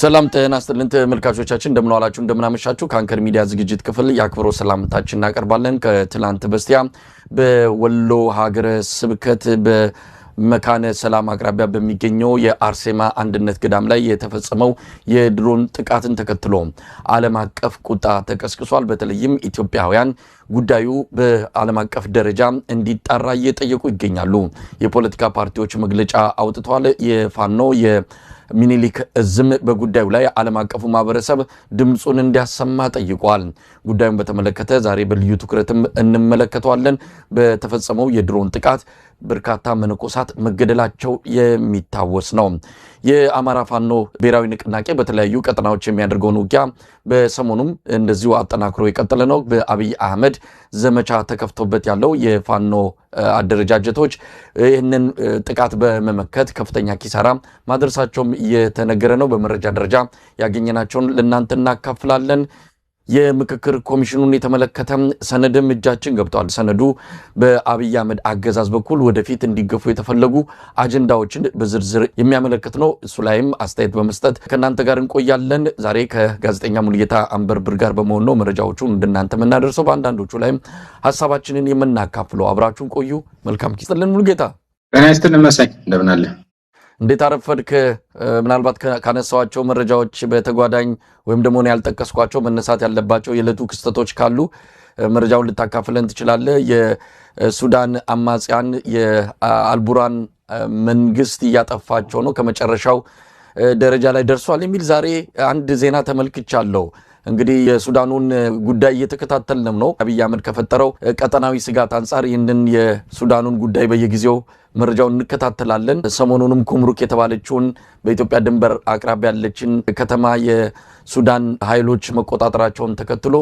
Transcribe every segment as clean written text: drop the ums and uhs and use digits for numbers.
ሰላም ጤና ይስጥልን ተመልካቾቻችን እንደምን ዋላችሁ እንደምን አመሻችሁ ካንከር ሚዲያ ዝግጅት ክፍል ያክብሮ ሰላምታችን እናቀርባለን ከትላንት በስቲያ በወሎ ሀገረ ስብከት በመካነ ሰላም አቅራቢያ በሚገኘው የአርሴማ አንድነት ገዳም ላይ የተፈጸመው የድሮን ጥቃትን ተከትሎ ዓለም አቀፍ ቁጣ ተቀስቅሷል በተለይም ኢትዮጵያውያን ጉዳዩ በዓለም አቀፍ ደረጃ እንዲጣራ እየጠየቁ ይገኛሉ የፖለቲካ ፓርቲዎች መግለጫ አውጥተዋል የፋኖ ሚኒሊክ እዝም በጉዳዩ ላይ ዓለም አቀፉ ማህበረሰብ ድምጹን እንዲያሰማ ጠይቋል ጉዳዩን በተመለከተ ዛሬ በልዩ ትኩረትም እንመለከተዋለን በተፈጸመው የድሮን ጥቃት በርካታ መነኮሳት መገደላቸው የሚታወስ ነው የአማራ ፋኖ ብሔራዊ ንቅናቄ በተለያዩ ቀጠናዎች የሚያደርገው ውጊያ በሰሞኑም እንደዚሁ አጠናክሮ የቀጠለ ነው በአብይ አህመድ ዘመቻ ተከፍቶበት ያለው የፋኖ አደረጃጀቶች ይህንን ጥቃት በመመከት ከፍተኛ ኪሳራ ማድረሳቸውም የተነገረ ነው በመረጃ ደረጃ ያገኘናቸውን ለእናንተ እናካፍላለን የምክክር ኮሚሽኑን የተመለከተ ሰነድም እጃችን ገብቷል ሰነዱ በአብይ አህመድ አገዛዝ በኩል ወደፊት እንዲገፉ የተፈለጉ አጀንዳዎችን በዝርዝር የሚያመለክት ነው እሱ ላይም አስተያየት በመስጠት ከናንተ ጋር እንቆያለን ዛሬ ከጋዜጠኛ ሙሉጌታ አንበርብር ጋር በመሆን ነው መረጃዎቹን እንደናንተ መናደርሰው በአንዳንዶቹ ላይም ሐሳባችንን የምናካፍለው አብራችሁን ቆዩ መልካም ኪስጥልን ሙሉጌታ በናይስትን መሰኝ እንደምን አለ እንዴት አረፈድክ ምናልባት ካነሳዋቸው መረጃዎች በተጓዳኝ ወይም ደግሞ ያልጠቀስኳቸው መነሳት ያለባቸው የለቱ ክስተቶች ካሉ መረጃውን ልታካፍለን ትችላለህ የሱዳን አማጽያን የአልቡራን መንግስት ያጠፋቸው ነው ከመጨረሻው ደረጃ ላይ ደርሷል የሚል ዛሬ አንድ ዜና ተመልክቻለሁ እንግዲህ የሱዳኑን ጉዳይ እየተከታተልንም ነው አብይ አህመድ ከፈጠረው ቀጠናዊ ስጋት አንፃር ይህንን የሱዳኑን ጉዳይ በየጊዜው መረጃውን እንከታተላለን ሰሞኑንም ኩምሩክ የተባለችውን በኢትዮጵያ ድንበር አቅራቢያ ያለችን ከተማ የሱዳን ኃይሎች መቆጣጠራቸውን ተከትሎ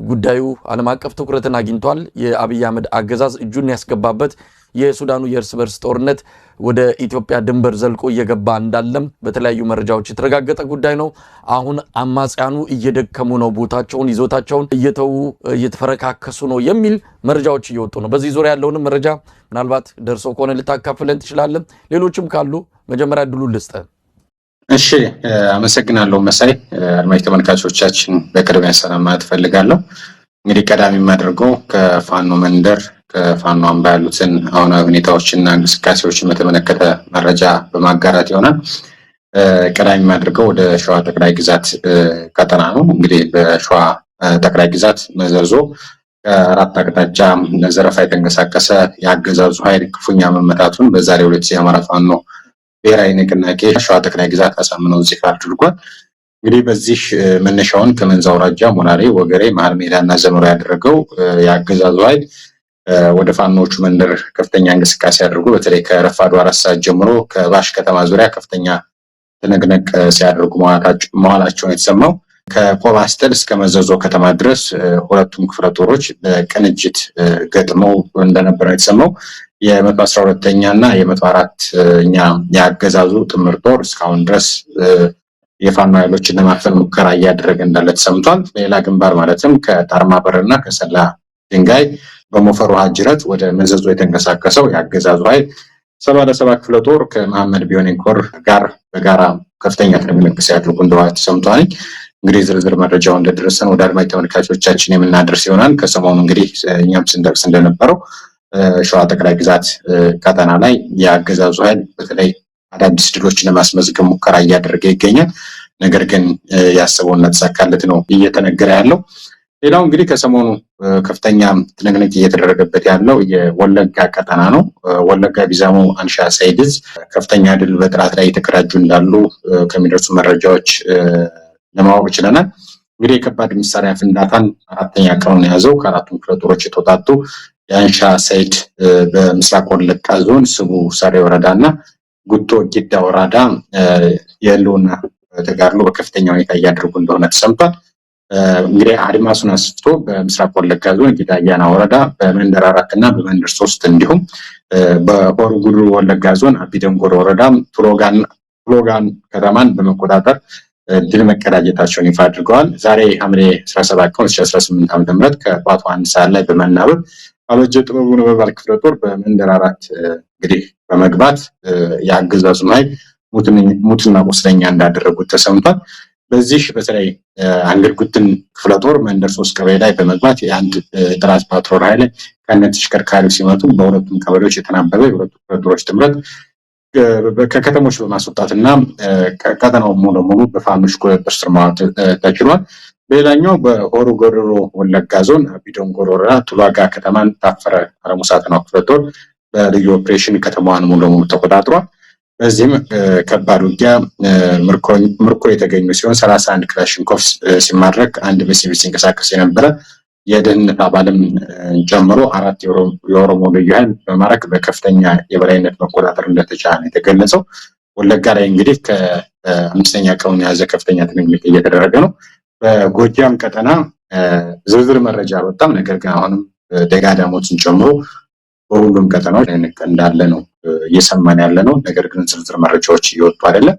ጉዳዩ ዓለም አቀፍ ትኩረትን አግኝቷል የአብይ አህመድ አገዛዝ እጁን ያስገባበት የሱዳኑ የእርስ በርስ ጦርነት ወደ ኢትዮጵያ ድንበር ዘልቆ እየገባ እንዳለም በተለያዩ መረጃዎች የተረጋገጠ ጉዳይ ነው አሁን አማጽያኑ እየደከሙ ነው ቦታቸውን ይዞታቸውን እየተፈረካከሱ ነው የሚል መረጃዎች እየወጡ ነው በዚህ ዙሪያ ያለውን መረጃ ምናልባት ደርሶ ከሆነ ልታካፍለን ትችላለን ሌሎችም ካሉ መጀመሪያ ድሉ ልስጥ እሺ አመሰግናለሁ መሳይ አድማጭ ተመልካቾቻችን በቅድሚያ ሰላም ማለት ፈልጋለሁ እንግዲህ ቀዳሚ የማደርገው ከፋኖ መንደር ከፋኖ አምባ ያሉትን አሁናዊ ሁኔታዎችና እንቅስቃሴዎችን በተመለከተ መረጃ በማጋራት ይሆናል ቀዳሚ የማደርገው ወደ ሸዋ ጠቅላይ ግዛት ቀጠና ነው እንግዲህ በሸዋ ጠቅላይ ግዛት መዘዞ ከአራት አቅጣጫ ዘረፋ የተንቀሳቀሰ የአገዛዙ ኃይል ክፉኛ መመታቱን በዛሬው ዕለት የአማራ ፋኖ ብሔራዊ ንቅናቄ ሸዋ ጠቅላይ ግዛት አሳምነው ይፋ አድርጓል እንግዲህ በዚህ መነሻውን ከመንዛ አውራጃ ሞናሌ ወገሬ መሃል ሜዳና ዘመሮ ያደረገው የአገዛዙ ኃይል ወደ ፋኖቹ መንደር ከፍተኛ እንቅስቃሴ አድርጎ በተለይ ከረፋዱ 4 ሰዓት ጀምሮ ከባሽ ከተማ ዙሪያ ከፍተኛ ትንቅንቅ ሲያደርጉ መዋላቸውን የተሰማው ከኮባስተል እስከ መዘዞ ከተማ ድረስ ሁለቱም ክፍለ ጦሮች በቅንጅት ገጥመው እንደነበረ የተሰማው የ112ኛ እና የ104ኛ ያገዛዙ ጥምር ጦር እስካሁን ድረስ የፋኖ ኃይሎችን ለማፈን ሙከራ እያደረገ እንዳለ ተሰምቷል በሌላ ግንባር ማለትም ከጣርማ በርና ከሰላ ድንጋይ በሞፈሩ ሀጅረት ወደ መዘዞ የተንቀሳቀሰው ያገዛዙ ኃይል 77 ክፍለ ጦር ከመሐመድ ቢሆነኝ ኮር ጋር በጋራ ከፍተኛ ትንቅንቅ ሲያደርጉ እንደዋለ ተሰምቷል እንግዲህ ዝርዝር መረጃው እንደደረሰን ወደ አድማጭ ተመልካቾቻችን የምናደርስ ይሆናል ከሰሞኑ እንግዲህ እኛም ስንደርስ እንደነበረው ሸዋ ጠቅላይ ግዛት ቀጠና ላይ ያገዛዙ ኃይል በተለይ አዳዲስ ድሎችን ለማስመዝገብ ሙከራ እያደረገ ይገኛል ነገር ግን ያሰበውን ተሳካለት ነው እየተነገረ ያለው ሌላው እንግዲህ ከሰሞኑ ከፍተኛ ትንቅንቅ እየተደረገበት ያለው የወለጋ ቀጠና ነው ወለጋ ቢዛሞ አንሻ ሳይድዝ ከፍተኛ ድል በጥራት ላይ የተቀዳጁ እንዳሉ ከሚደርሱ መረጃዎች ለማወቅ ችለናል እንግዲህ የከባድ መሳሪያ ፍንዳታን አራተኛ ቀኑን ያዘው ከአራቱም ክፍለ ጦሮች የተውጣጡ የአንሻ ሳይድ በምስራቅ ወለጋ ዞን ስቡ ሰሬ ወረዳና ጉቶ ጊዳ ወረዳ የህልውና ተጋድሎ በከፍተኛ ሁኔታ እያደረጉ እንደሆነ ተሰምቷል እንግዲህ አድማሱን አስፍቶ በምስራቅ ወለጋ ዞን ጊዳያና ወረዳ በመንደር 4 እና በመንደር 3 እንዲሁም በሆሩ ጉዱሩ ወለጋ ዞን አቢደንጎር ወረዳ ፕሎጋን ከተማን በመቆጣጠር ድል መቀዳጀታቸውን ይፋ አድርገዋል ዛሬ ሐምሌ 17 ቀን 2018 ዓ.ም ከጧቱ 1 ሰዓት ላይ በመናበብ አሎጀ ጥበቡ ነበልባል ክፍለ ጦር በመንደር 4 እንግዲህ በመግባት ያገዛዙ ኃይል ሙትና ቁስለኛ እንዳደረጉት ተሰምቷል። በዚህ በተለይ አንገርጉትን ክፍለ ጦር መንደር 3 ቀበሌ ላይ በመግባት የአንድ ጥራት ፓትሮል ኃይል ከነ ተሽከርካሪው ሲመቱ በሁለቱም ቀበሌዎች የተናበበ የሁለቱ ክፍለ ጦሮች ጥምረት ከከተሞች በማስወጣትና ቀጠናው ሙሉ ለሙሉ በፋኖች ቁጥጥር ስር ማዋል ተችሏል። በሌላኛው በሆሮ ጉዱሩ ወለጋ ዞን አቢዶንጎሮ ወረዳ ቱላጋ ከተማን ታፈረ አለሙሳተናው ክፍለ ጦር በልዩ ኦፕሬሽን ከተማዋን ሙሉ ለሙሉ ተቆጣጥሯል። በዚህም ከባድ ውጊያ ምርኮ የተገኙ ሲሆን 31 ክላሽንኮቭ ሲማረክ አንድ በሲቪል ሲንቀሳቀስ የነበረ የደህንነት አባልም ጨምሮ 4 የኦሮሞ ልዩ ኃይል በማረክ በከፍተኛ የበላይነት መቆጣጠር እንደተቻለ የተገለጸው። ወለጋ ላይ እንግዲህ ከ5ኛ ቀኑን የያዘ ከፍተኛ ትንቅንቅ እየተደረገ ነው። በጎጃም ቀጠና ዝርዝር መረጃ አልወጣም። ነገር ግን አሁንም ደጋዳሞችን ጨምሮ በሁሉም ቀጠናዎች እንዳለ ነው እየሰማን ያለ ነው። ነገር ግን ዝርዝር መረጃዎች እየወጡ አይደለም።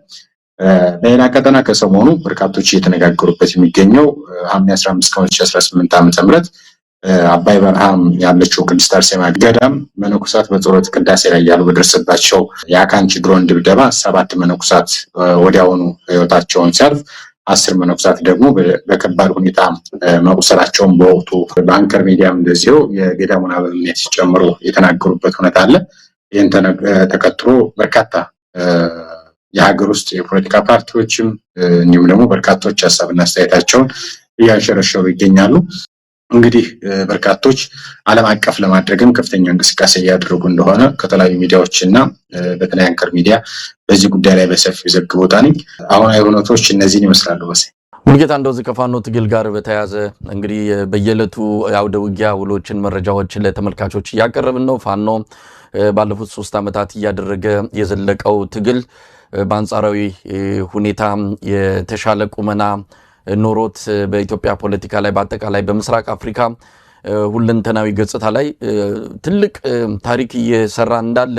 በሌላ ቀጠና ከሰሞኑ በርካቶች እየተነጋገሩበት የሚገኘው ሐምሌ 15 ቀን 2018 ዓ.ም አባይ በረሃም ያለችው ቅድስት አርሴማ ገዳም መነኮሳት በጸሎት ቅዳሴ ላይ ያሉ በደረሰባቸው የአካንቺ ድሮን ድብደባ 7 መነኮሳት ወዲያውኑ ህይወታቸውን ሲያልፍ 10 መነኮሳት ደግሞ በከባድ ሁኔታ መቁሰላቸውን በወቅቱ በአንከር ሚዲያም እንደዚሁ የገዳሙን አበምኔት ጨምሮ የተናገሩበት ሁኔታ አለ። ይህን ተከትሎ በርካታ የሀገር ውስጥ የፖለቲካ ፓርቲዎችም እንዲሁም ደግሞ በርካቶች ሀሳብና አስተያየታቸውን እያንሸረሸሩ ይገኛሉ። እንግዲህ በርካቶች ዓለም አቀፍ ለማድረግም ከፍተኛ እንቅስቃሴ እያደረጉ እንደሆነ ከተለያዩ ሚዲያዎች እና በተለይ አንከር ሚዲያ በዚህ ጉዳይ ላይ በሰፊው ዘግቦታል። አሁናዊ ሁኔታዎች እነዚህን ይመስላሉ። ሙልጌታ እንደዚህ ከፋኖ ትግል ጋር በተያያዘ እንግዲህ በየዕለቱ የአውደ ውጊያ ውሎችን መረጃዎችን ለተመልካቾች እያቀረብን ነው። ፋኖ ባለፉት 3 ዓመታት እያደረገ የዘለቀው ትግል በአንጻራዊ ሁኔታ የተሻለ ቁመና ኖሮት በኢትዮጵያ ፖለቲካ ላይ በአጠቃላይ በምስራቅ አፍሪካ ሁለንተናዊ ገጽታ ላይ ትልቅ ታሪክ እየሰራ እንዳለ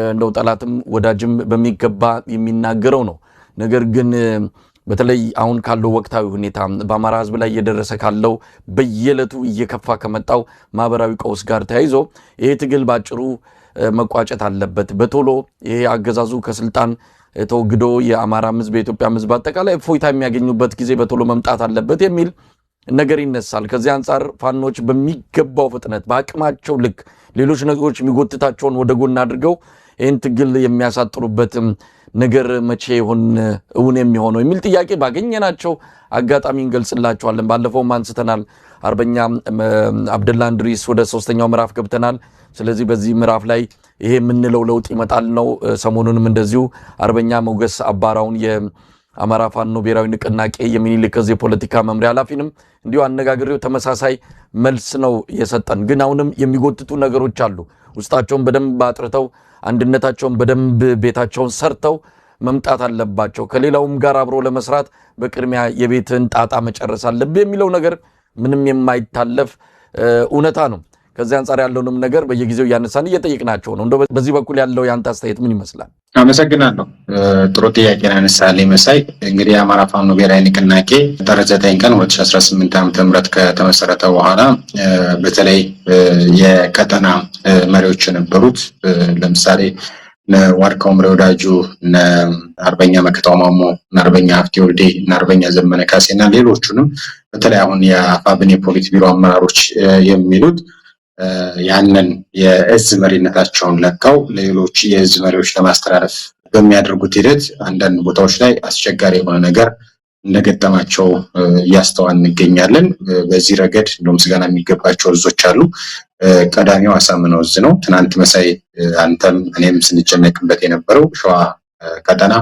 እንደው ጠላትም ወዳጅም በሚገባ የሚናገረው ነው። ነገር ግን በተለይ አሁን ካለው ወቅታዊ ሁኔታ በአማራ ሕዝብ ላይ እየደረሰ ካለው በየዕለቱ እየከፋ ከመጣው ማህበራዊ ቀውስ ጋር ተያይዞ ይሄ ትግል ባጭሩ መቋጨት አለበት፣ በቶሎ ይሄ አገዛዙ ከስልጣን ተወግዶ የአማራ ሕዝብ የኢትዮጵያ ሕዝብ አጠቃላይ እፎይታ የሚያገኙበት ጊዜ በቶሎ መምጣት አለበት የሚል ነገር ይነሳል። ከዚህ አንጻር ፋኖች በሚገባው ፍጥነት በአቅማቸው ልክ ሌሎች ነገሮች የሚጎትታቸውን ወደ ጎን አድርገው ይህን ትግል የሚያሳጥሩበት ነገር መቼ ይሆን እውን የሚሆነው የሚል ጥያቄ ባገኘናቸው አጋጣሚ እንገልጽላቸዋለን። ባለፈውም አንስተናል። አርበኛ አብደላ እንድሪስ ወደ 3ኛው ምዕራፍ ገብተናል። ስለዚህ በዚህ ምዕራፍ ላይ ይሄ የምንለው ለውጥ ይመጣል ነው። ሰሞኑንም እንደዚሁ አርበኛ ሞገስ አባራውን የአማራ ፋኖ ብሔራዊ ንቅናቄ የሚኒልክ ዕዝ የፖለቲካ መምሪያ ኃላፊንም እንዲሁ አነጋግሬው ተመሳሳይ መልስ ነው የሰጠን። ግን አሁንም የሚጎትቱ ነገሮች አሉ። ውስጣቸውን በደንብ አጥርተው አንድነታቸውን በደንብ ቤታቸውን ሰርተው መምጣት አለባቸው። ከሌላውም ጋር አብሮ ለመስራት በቅድሚያ የቤትን ጣጣ መጨረስ አለብህ የሚለው ነገር ምንም የማይታለፍ እውነታ ነው። ከዚህ አንጻር ያለውንም ነገር በየጊዜው እያነሳን እየጠየቅናቸው ነው። እንደው በዚህ በኩል ያለው ያንተ አስተያየት ምን ይመስላል? አመሰግናለሁ። ጥሩ ጥያቄ ያነሳልኝ መሳይ። እንግዲህ የአማራ ፋኖ ብሔራዊ ንቅናቄ ጥር 9 ቀን 2018 ዓ.ም ከተመሰረተ በኋላ በተለይ የቀጠና መሪዎች የነበሩት ለምሳሌ ዋርካው ምሬ ወዳጁ፣ አርበኛ መከታው ማሞ፣ አርበኛ ሀፍቴ ወልዴ፣ አርበኛ ዘመነ ካሴና ሌሎቹንም በተለይ አሁን የአፋብን የፖሊት ቢሮ አመራሮች የሚሉት ያንን የእዝ መሪነታቸውን ለቀው ለሌሎች የእዝ መሪዎች ለማስተላለፍ በሚያደርጉት ሂደት አንዳንድ ቦታዎች ላይ አስቸጋሪ የሆነ ነገር እንደገጠማቸው እያስተዋል እንገኛለን። በዚህ ረገድ እንደው ምስጋና የሚገባቸው እዞች አሉ። ቀዳሚው አሳምነው እዝ ነው። ትናንት መሳይ አንተም እኔም ስንጨነቅበት የነበረው ሸዋ ቀጠና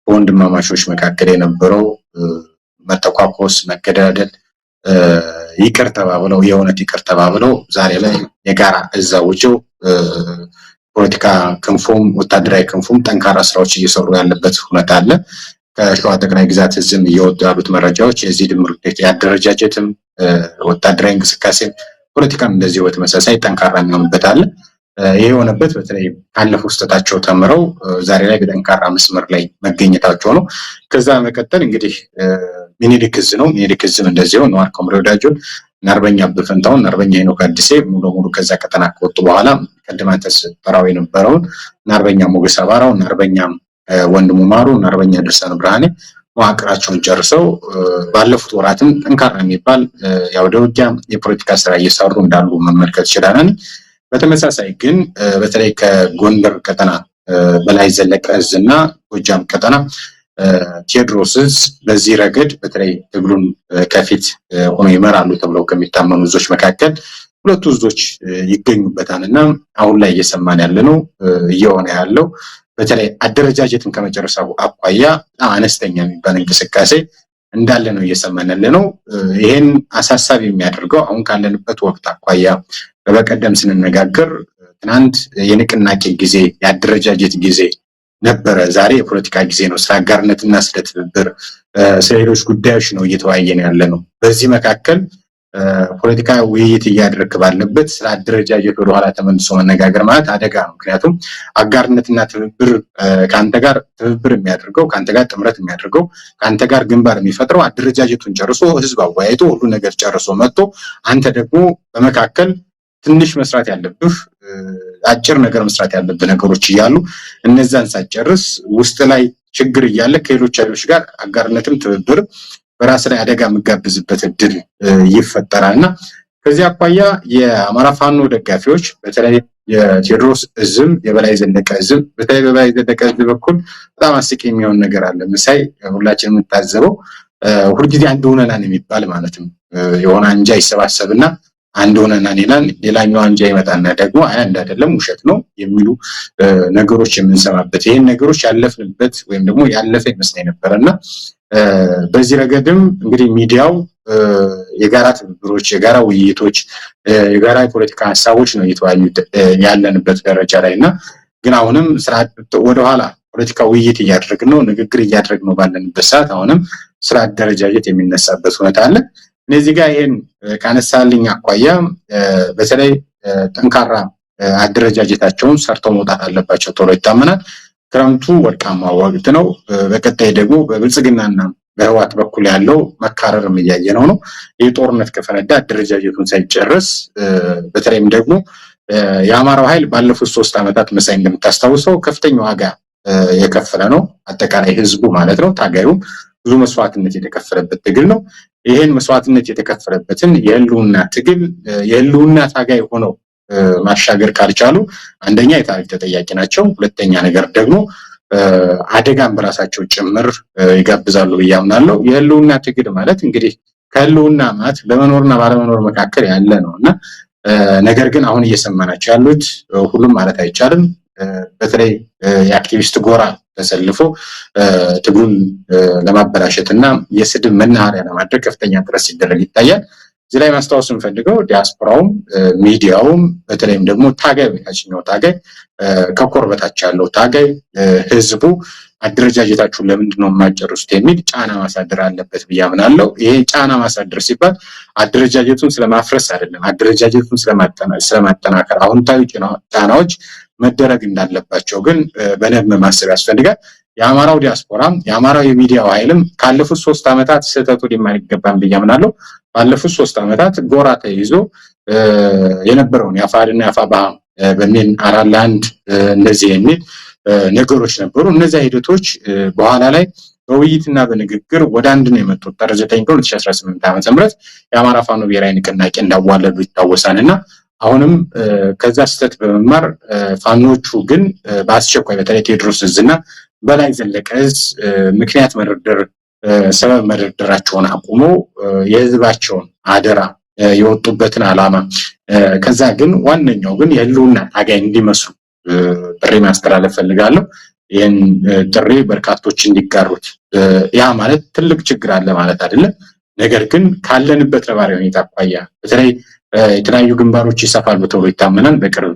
በወንድማማቾች መካከል የነበረው መተኳኮስ፣ መገዳደል ይቅር ተባብለው የእውነት ይቅር ተባብለው ዛሬ ላይ የጋራ እዝ አውጀው ፖለቲካ ክንፉም ወታደራዊ ክንፉም ጠንካራ ስራዎች እየሰሩ ያለበት ሁኔታ አለ። ከሸዋ ጠቅላይ ግዛት እዝም እየወጡ ያሉት መረጃዎች የዚህ ድምር ውጤት የአደረጃጀትም ወታደራዊ እንቅስቃሴም ፖለቲካም እንደዚህ በተመሳሳይ ጠንካራ የሚሆንበት አለ። ይህ የሆነበት በተለይ ካለፈው ስህተታቸው ተምረው ዛሬ ላይ በጠንካራ መስመር ላይ መገኘታቸው ነው። ከዛ መቀጠል እንግዲህ ሚኒሊክ ዕዝ ነው። ሚኒሊክ ዕዝም እንደዚሁ ዋርካው ምሬ ወዳጁን፣ አርበኛ አበፈንታውን፣ አርበኛ ሄኖክ አዲሴ ሙሉ ለሙሉ ከዛ ቀጠና ከወጡ በኋላ ቀድማ ተስጠራው የነበረውን አርበኛ ሞገስ አባራውን፣ አርበኛ ወንድሙ ማሩ እና አርበኛ ድርሳኑ ብርሃኔ መዋቅራቸውን ጨርሰው ባለፉት ወራትም ጠንካራ የሚባል የአውደ ውጊያ የፖለቲካ ስራ እየሰሩ እንዳሉ መመልከት ይችላል። በተመሳሳይ ግን በተለይ ከጎንደር ቀጠና በላይ ዘለቀ እዝ እና ጎጃም ቀጠና ቴዎድሮስ እዝ በዚህ ረገድ በተለይ ትግሉን ከፊት ሆኖ ይመራሉ ተብለው ከሚታመኑ እዞች መካከል ሁለቱ እዞች ይገኙበታልና አሁን ላይ እየሰማን ያለነው እየሆነ ያለው በተለይ አደረጃጀትን ከመጨረሻው አቋያ አነስተኛ የሚባል እንቅስቃሴ እንዳለ ነው እየሰማን ያለነው። ይሄን አሳሳቢ የሚያደርገው አሁን ካለንበት ወቅት አቋያ በቀደም ስንነጋገር ትናንት የንቅናቄ ጊዜ የአደረጃጀት ጊዜ ነበረ፣ ዛሬ የፖለቲካ ጊዜ ነው። ስለ አጋርነትና ስለ ትብብር ስለ ሌሎች ጉዳዮች ነው እየተወያየን ያለነው። በዚህ መካከል ፖለቲካ ውይይት እያደረክ ባለበት ስለ አደረጃጀት ወደ ኋላ ተመልሶ መነጋገር ማለት አደጋ ነው። ምክንያቱም አጋርነትና ትብብር ካንተ ጋር ትብብር የሚያደርገው ካንተ ጋር ጥምረት የሚያደርገው ካንተ ጋር ግንባር የሚፈጥረው አደረጃጀቱን ጨርሶ ህዝብ አወያይቶ ሁሉ ነገር ጨርሶ መጥቶ አንተ ደግሞ በመካከል ትንሽ መስራት ያለብህ አጭር ነገር መስራት ያለብህ ነገሮች እያሉ እነዛን ሳትጨርስ ውስጥ ላይ ችግር እያለ ከሌሎች ኃይሎች ጋር አጋርነትም ትብብር በራስ ላይ አደጋ የሚጋብዝበት እድል ይፈጠራልና ከዚህ አኳያ የአማራ ፋኖ ደጋፊዎች በተለይ የቴዎድሮስ እዝም የበላይ ዘለቀ እዝም በተለይ በበላይ ዘለቀ እዝ በኩል በጣም አስቂኝ የሚሆን ነገር አለ። ምሳይ ሁላችንም የምታዘበው ሁልጊዜ አንድ ሆነናን የሚባል ማለት ነው። የሆነ አንጃ ይሰባሰብና አንድ ሆነናን ይላል፣ ሌላኛው አንጃ ይመጣና ደግሞ አንድ አይደለም ውሸት ነው የሚሉ ነገሮች የምንሰማበት ይሄን ነገሮች ያለፍንበት ወይም ደግሞ ያለፈ ይመስለኝ ነበርና በዚህ ረገድም እንግዲህ ሚዲያው የጋራ ትብብሮች የጋራ ውይይቶች የጋራ የፖለቲካ ሐሳቦች ነው እየተወያዩ ያለንበት ደረጃ ላይና ግን አሁንም ወደ ኋላ ፖለቲካ ውይይት እያደረግን ነው ንግግር እያደረግን ነው ባለንበት ሰዓት አሁንም ስራ አደረጃጀት የሚነሳበት ሁኔታ አለ። እነዚህ ጋር ይሄን ካነሳልኝ አቋያ በተለይ ጠንካራ አደረጃጀታቸውን ሰርተው መውጣት አለባቸው ተብሎ ይታመናል። ክረምቱ ወርቃማ ወቅት ነው። በቀጣይ ደግሞ በብልጽግናና በህዋት በኩል ያለው መካረርም እያየነው ነው። የጦርነት ከፈነዳ አደረጃጀቱን ሳይጨርስ በተለይም ደግሞ የአማራው ኃይል ባለፉት 3 ዓመታት መሳይ እንደምታስታውሰው ከፍተኛ ዋጋ የከፈለ ነው። አጠቃላይ ህዝቡ ማለት ነው ታጋዩ ብዙ መስዋዕትነት የተከፈለበት ትግል ነው። ይሄን መስዋዕትነት የተከፈለበትን የህልውና ትግል የህልውና ታጋይ ሆነው ማሻገር ካልቻሉ አንደኛ የታሪክ ተጠያቂ ናቸው። ሁለተኛ ነገር ደግሞ አደጋን በራሳቸው ጭምር ይጋብዛሉ ብዬ አምናለሁ። የህልውና ትግል ማለት እንግዲህ ከህልውና ማለት በመኖርና ባለመኖር መካከል ያለ ነውና ነገር ግን አሁን እየሰማናቸው ያሉት ሁሉም ማለት አይቻልም በተለይ የአክቲቪስት ጎራ ተሰልፎ ትግሉን ለማበላሸትና የስድብ መናኸሪያ ለማድረግ ከፍተኛ ጥረት ሲደረግ ይታያል። እዚህ ላይ ማስታወስ እንፈልገው ዲያስፖራውም ሚዲያውም በተለይም ደግሞ ታጋይ በታችኛው ታጋይ ከኮር በታች ያለው ታጋይ ህዝቡ አደረጃጀታችሁን ለምንድን ነው የማይጨርሱት የሚል ጫና ማሳደር አለበት ብዬ አምናለሁ። ይሄ ጫና ማሳደር ሲባል አደረጃጀቱን ስለማፍረስ አይደለም፣ አደረጃጀቱን ስለማጠናከር አሁንታዊ ጫናዎች መደረግ እንዳለባቸው ግን በደንብ ማሰብ ያስፈልጋል። የአማራው ዲያስፖራ የአማራው የሚዲያው ኃይልም ካለፉት 3 ዓመታት ስህተቱ ሊማር ብዬ አምናለሁ። ባለፉት 3 ዓመታት ጎራ ተይዞ የነበረውን የአፋድና የአፋባሃ በሚል 4-1 እንደዚህ የሚል ነገሮች ነበሩ። እነዚህ ሂደቶች በኋላ ላይ በውይይትና በንግግር ወደ አንድ ነው የመጡት። ጥር 9 ቀን 2018 ዓ.ም የአማራ ፋኖ ብሔራዊ ንቅናቄ እንዳዋለዱ ይታወሳልና አሁንም ከዛ ስህተት በመማር ፋኖቹ ግን በአስቸኳይ በተለይ ቴዎድሮስ እዝና በላይ ዘለቀ እዝ ምክንያት መደርደር ሰበብ መደርደራቸውን አቁሞ የህዝባቸውን አደራ የወጡበትን ዓላማ ከዛ ግን ዋነኛው ግን የህልውና ታጋይ እንዲመስሉ ጥሪ ማስተላለፍ ፈልጋለሁ። ይሄን ጥሪ በርካቶች እንዲጋሩት ያ ማለት ትልቅ ችግር አለ ማለት አይደለም። ነገር ግን ካለንበት ነባራዊ ሁኔታ አኳያ በተለይ የተለያዩ ግንባሮች ይሰፋሉ ተብሎ ይታመናል። በቅርብ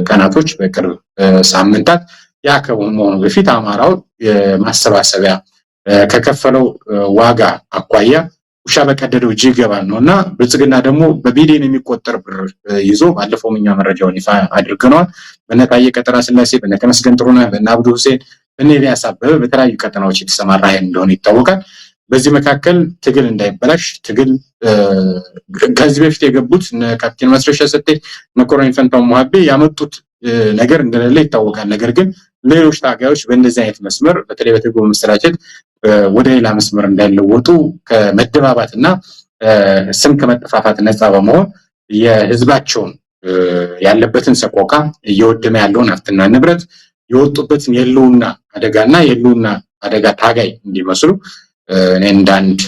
ቀናቶች በቅርብ ሳምንታት ያ ከመሆኑ በፊት አማራው ማሰባሰቢያ ከከፈለው ዋጋ አኳያ ውሻ በቀደደው እጅ ይገባል ነውና ብልጽግና ደግሞ በቢሊዮን የሚቆጠር ብር ይዞ ባለፈው እኛ መረጃውን ይፋ አድርገናል። በነታየ ቀጠና ስላሴ በነተመስገን ጥሩነህ በአብዱ ሁሴን በኤልያስ አበበ በተለያዩ ቀጠናዎች የተሰማራ ኃይል እንደሆነ ይታወቃል። በዚህ መካከል ትግል እንዳይበላሽ ትግል ከዚህ በፊት የገቡት ካፕቴን መስረሻ ሰጤ መኮረኒ ፈንታው ሙሐቤ ያመጡት ነገር እንደሌለ ይታወቃል። ነገር ግን ሌሎች ታጋዮች በእንደዚህ አይነት መስመር በተለይ በትግሉ መሰራጨት ወደ ሌላ መስመር እንዳይለወጡ ከመደባባትና ስም ከመጠፋፋት ነፃ በመሆን የህዝባቸውን ያለበትን ሰቆቃ እየወደመ ያለውን ሀብትና ንብረት የወጡበትን የህልውና አደጋና የህልውና አደጋ ታጋይ እንዲመስሉ እኔ እንዳንድ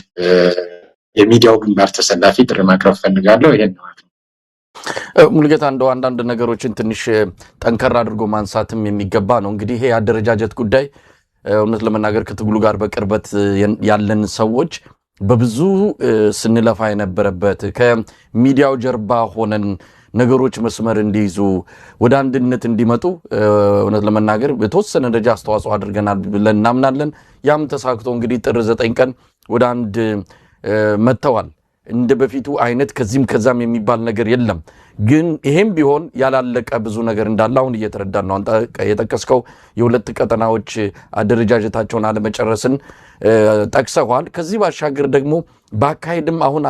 የሚዲያው ግንባር ተሰላፊ ጥሪ ማቅረብ ፈልጋለሁ። ይሄን ነው ሙልጌታ እንደው አንዳንድ ነገሮችን ትንሽ ጠንከር አድርጎ ማንሳትም የሚገባ ነው። እንግዲህ ይሄ አደረጃጀት ጉዳይ እውነት ለመናገር ከትግሉ ጋር በቅርበት ያለን ሰዎች በብዙ ስንለፋ የነበረበት ከሚዲያው ጀርባ ሆነን ነገሮች መስመር እንዲይዙ ወደ አንድነት እንዲመጡ እውነት ለመናገር በተወሰነ ደረጃ አስተዋጽኦ አድርገናል ብለን እናምናለን። ያም ተሳክቶ እንግዲህ ጥር 9 ቀን ወደ አንድ መተዋል። እንደ በፊቱ አይነት ከዚህም ከዛም የሚባል ነገር የለም። ግን ይሄም ቢሆን ያላለቀ ብዙ ነገር እንዳለ አሁን እየተረዳን ነው። አንተ የጠቀስከው የሁለት ቀጠናዎች አደረጃጀታቸውን አለመጨረስን ጠቅሰዋል። ከዚህ ባሻገር ደግሞ በአካሄድም አሁን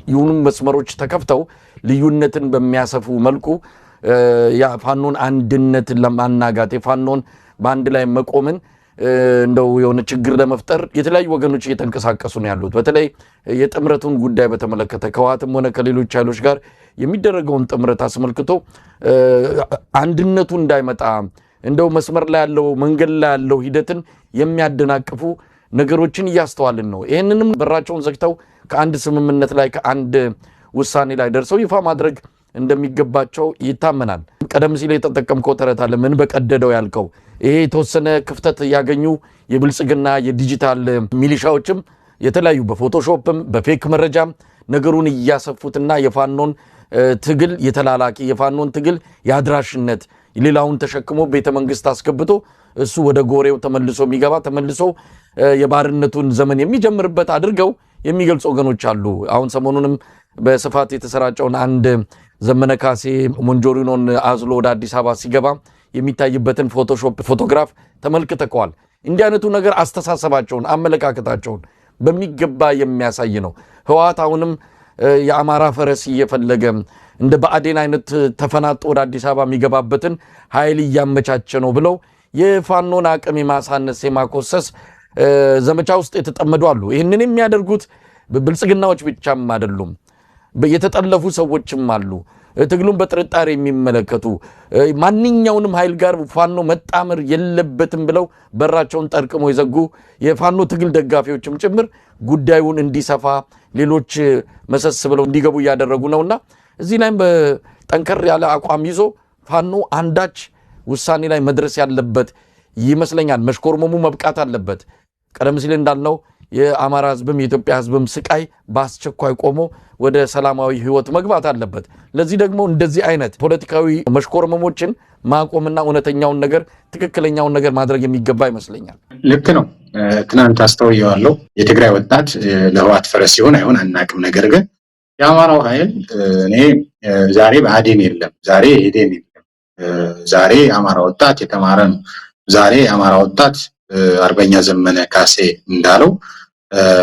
የሆኑ መስመሮች ተከፍተው ልዩነትን በሚያሰፉ መልኩ የፋኖን አንድነት ለማናጋት የፋኖን በአንድ ላይ መቆምን እንደው የሆነ ችግር ለመፍጠር የተለያዩ ወገኖች እየተንቀሳቀሱ ነው ያሉት። በተለይ የጥምረቱን ጉዳይ በተመለከተ ከዋትም ሆነ ከሌሎች ኃይሎች ጋር የሚደረገውን ጥምረት አስመልክቶ አንድነቱ እንዳይመጣ እንደው መስመር ላይ ያለው መንገድ ላይ ያለው ሂደትን የሚያደናቅፉ ነገሮችን እያስተዋልን ነው። ይህንንም በራቸውን ዘግተው ከአንድ ስምምነት ላይ ከአንድ ውሳኔ ላይ ደርሰው ይፋ ማድረግ እንደሚገባቸው ይታመናል። ቀደም ሲል የተጠቀምከው ተረት አለ፣ ምን በቀደደው ያልከው ይሄ የተወሰነ ክፍተት ያገኙ የብልጽግና የዲጂታል ሚሊሻዎችም የተለያዩ በፎቶሾፕም በፌክ መረጃም ነገሩን እያሰፉትና የፋኖን ትግል የተላላቂ የፋኖን ትግል የአድራሽነት ሌላውን ተሸክሞ ቤተ መንግስት አስገብቶ እሱ ወደ ጎሬው ተመልሶ የሚገባ ተመልሶ የባርነቱን ዘመን የሚጀምርበት አድርገው የሚገልጹ ወገኖች አሉ። አሁን ሰሞኑንም በስፋት የተሰራጨውን አንድ ዘመነ ካሴ ሞንጆሪኖን አዝሎ ወደ አዲስ አበባ ሲገባ የሚታይበትን ፎቶግራፍ ተመልክተከዋል። እንዲህ አይነቱ ነገር አስተሳሰባቸውን አመለካከታቸውን በሚገባ የሚያሳይ ነው። ህወሓት አሁንም የአማራ ፈረስ እየፈለገ እንደ ብአዴን አይነት ተፈናጦ ወደ አዲስ አበባ የሚገባበትን ኃይል እያመቻቸ ነው ብለው የፋኖን አቅም የማሳነስ የማኮሰስ ዘመቻ ውስጥ የተጠመዱ አሉ። ይህንን የሚያደርጉት ብልጽግናዎች ብቻም አይደሉም፣ የተጠለፉ ሰዎችም አሉ። ትግሉን በጥርጣሬ የሚመለከቱ ማንኛውንም ኃይል ጋር ፋኖ መጣመር የለበትም ብለው በራቸውን ጠርቅሞ የዘጉ የፋኖ ትግል ደጋፊዎችም ጭምር ጉዳዩን እንዲሰፋ ሌሎች መሰስ ብለው እንዲገቡ እያደረጉ ነውና እዚህ ላይም በጠንከር ያለ አቋም ይዞ ፋኖ አንዳች ውሳኔ ላይ መድረስ ያለበት ይመስለኛል። መሽኮርመሙ መብቃት አለበት። ቀደም ሲል እንዳልነው የአማራ ህዝብም የኢትዮጵያ ህዝብም ስቃይ በአስቸኳይ ቆሞ ወደ ሰላማዊ ህይወት መግባት አለበት። ለዚህ ደግሞ እንደዚህ አይነት ፖለቲካዊ መሽኮርመሞችን ማቆምና እውነተኛውን ነገር ትክክለኛውን ነገር ማድረግ የሚገባ ይመስለኛል። ልክ ነው። ትናንት አስተውየዋለሁ። የትግራይ ወጣት ለህወሓት ፈረስ ሲሆን አይሆን አናቅም። ነገር ግን የአማራው ኃይል እኔ ዛሬ ብአዴን የለም፣ ዛሬ ኢህዴን የለም፣ ዛሬ የአማራ ወጣት የተማረ ነው። ዛሬ የአማራ ወጣት አርበኛ ዘመነ ካሴ እንዳለው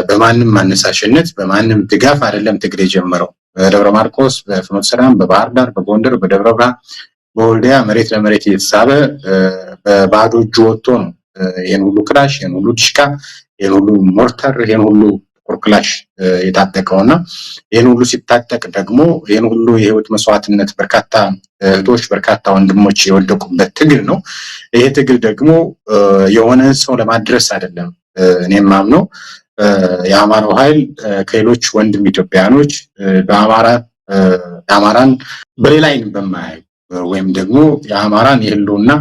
በማንም ማነሳሽነት በማንም ድጋፍ አይደለም ትግል የጀመረው። በደብረ ማርቆስ፣ በፍኖተ ሰላም፣ በባህር ዳር፣ በጎንደር፣ በደብረ ብርሃን፣ በወልዲያ መሬት ለመሬት እየተሳበ በባዶ እጁ ወጥቶ ነው ይሄን ሁሉ ክላሽ፣ ይሄን ሁሉ ዲሽቃ፣ ይሄን ሁሉ ሞርተር፣ ይሄን ሁሉ ጥቁር ክላሽ የታጠቀውና ይሄን ሁሉ ሲታጠቅ ደግሞ ይሄን ሁሉ የህይወት መስዋዕትነት በርካታ እህቶች በርካታ ወንድሞች የወደቁበት ትግል ነው። ይሄ ትግል ደግሞ የሆነ ሰው ለማድረስ አይደለም። እኔም ማምነው የአማራው ኃይል ከሌሎች ወንድም ኢትዮጵያኖች የአማራን በሌላ አይን በማያዩ ወይም ደግሞ የአማራን የህልውና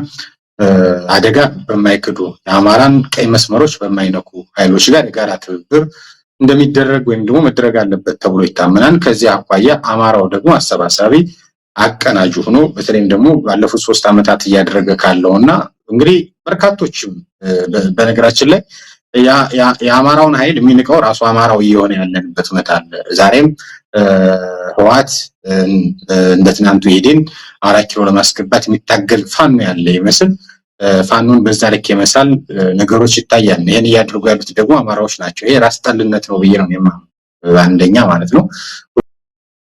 አደጋ በማይክዱ የአማራን ቀይ መስመሮች በማይነኩ ኃይሎች ጋር የጋራ ትብብር እንደሚደረግ ወይም ደግሞ መደረግ አለበት ተብሎ ይታመናል። ከዚህ አኳያ አማራው ደግሞ አሰባሳቢ አቀናጁ ሆኖ በተለይም ደግሞ ባለፉት 3 ዓመታት እያደረገ ካለውና እንግዲህ በርካቶችም በነገራችን ላይ የአማራውን ኃይል የሚንቀው ራሱ አማራው እየሆነ ያለንበት ሁኔታ አለ። ዛሬም ህወሓት እንደ ትናንቱ ኢህዴን 4 ኪሎ ለማስገባት የሚታገል ፋኖ ያለ ይመስል ፋኖን በዛ ልክ የመሳል ነገሮች ይታያል። ይሄን እያደረጉ ያሉት ደግሞ አማራዎች ናቸው። ይሄ ራስ ጠልነት ነው ብዬ ነው የማምነው፣ አንደኛ ማለት ነው።